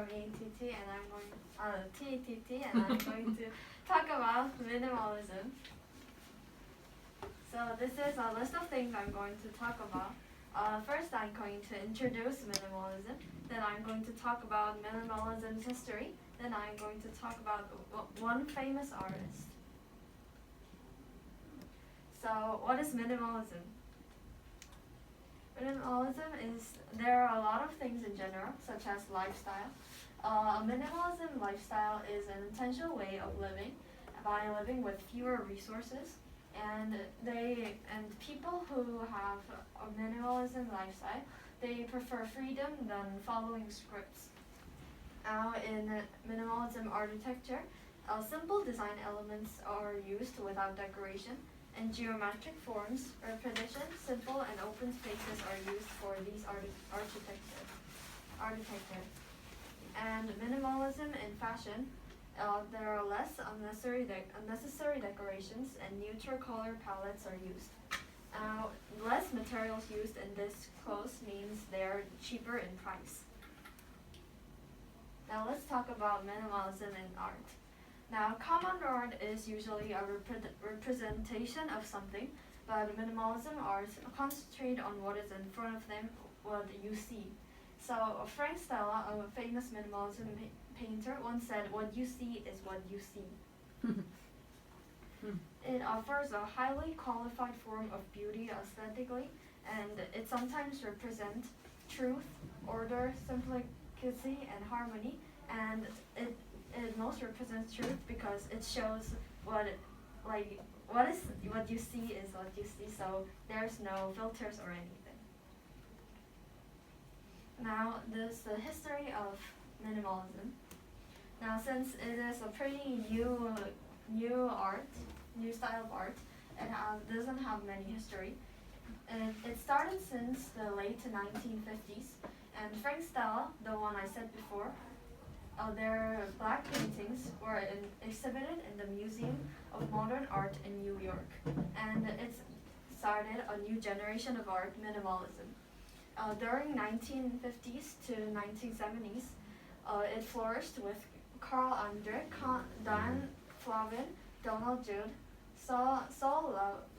from ATT, and I'm going TATT, and I'm going to talk about minimalism. So this is a list of things I'm going to talk about. First, I'm going to introduce minimalism. Then I'm going to talk about minimalism's history. Then I'm going to talk about one famous artist. So what is minimalism? Minimalism is, there are a lot of things in general, such as lifestyle. A minimalism lifestyle is an intentional way of living by living with fewer resources. And people who have a minimalism lifestyle, they prefer freedom than following scripts. Now, in minimalism architecture, simple design elements are used without decoration, and geometric forms, repetition, simple and open spaces are used for these architecture. And minimalism in fashion, there are less unnecessary decorations and neutral color palettes are used. Less materials used in this clothes means they are cheaper in price. Now let's talk about minimalism in art. Now, common art is usually a representation of something, but minimalism art concentrate on what is in front of them, what you see. So Frank Stella, a famous minimalism painter, once said, "What you see is what you see." It offers a highly qualified form of beauty aesthetically, and it sometimes represents truth, order, simplicity, and harmony, and it most represents truth because it shows what you see is what you see, so there's no filters or anything. Now, there's the history of minimalism. Now, since it is a pretty new style of art, it doesn't have many history. It started since the late 1950s, and Frank Stella, the one I said before, their black paintings were exhibited in the Museum of Modern Art in New York, and it started a new generation of art, minimalism. During 1950s to 1970s, it flourished with Carl Andre, Dan Flavin, Donald Judd, Saul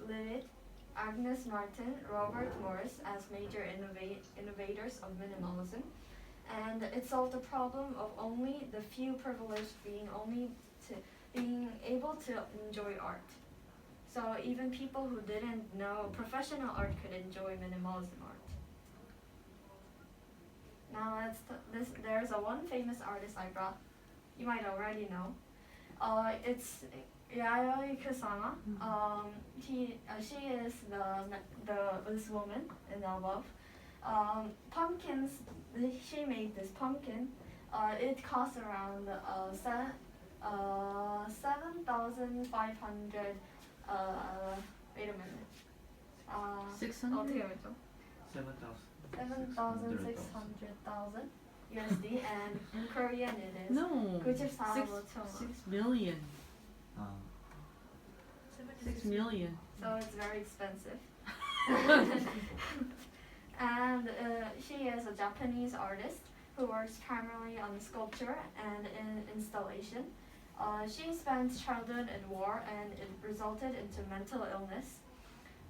Levitt, Agnes Martin, Robert Morris as major innovators of minimalism. And it solved the problem of only the few privileged being able to enjoy art. So even people who didn't know professional art could enjoy minimalism art. Now there's one famous artist I brought. You might already know. It's Yayoi Kusama. She is this woman in the above. Pumpkins. She made this pumpkin. It costs around 7,500. Wait a minute. 600. 어떻게 알죠? 7,600,000 USD, and in Korean it is No. 6 million. 6 million. So it's very expensive. And she is a Japanese artist who works primarily on sculpture and in installation. She spent childhood in war, and it resulted into mental illness.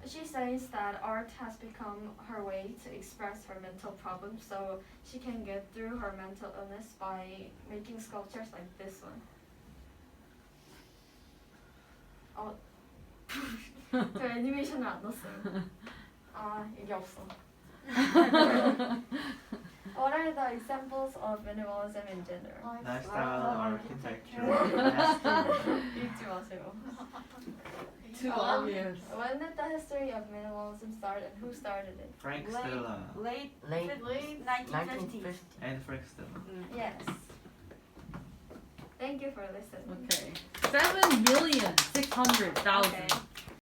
She says that art has become her way to express her mental problems, so she can get through her mental illness by making sculptures like this one. 저 애니메이션을 안 넣었어요. 이게 없어. What are the examples of minimalism in general? Lifestyle, architecture, 읽지 마세요. Too obvious. When did the history of minimalism start, and who started it? Frank Stella, Late 1950s. and Frank Stella. Yes. Thank you for listening. Okay. 7,600,000. Okay.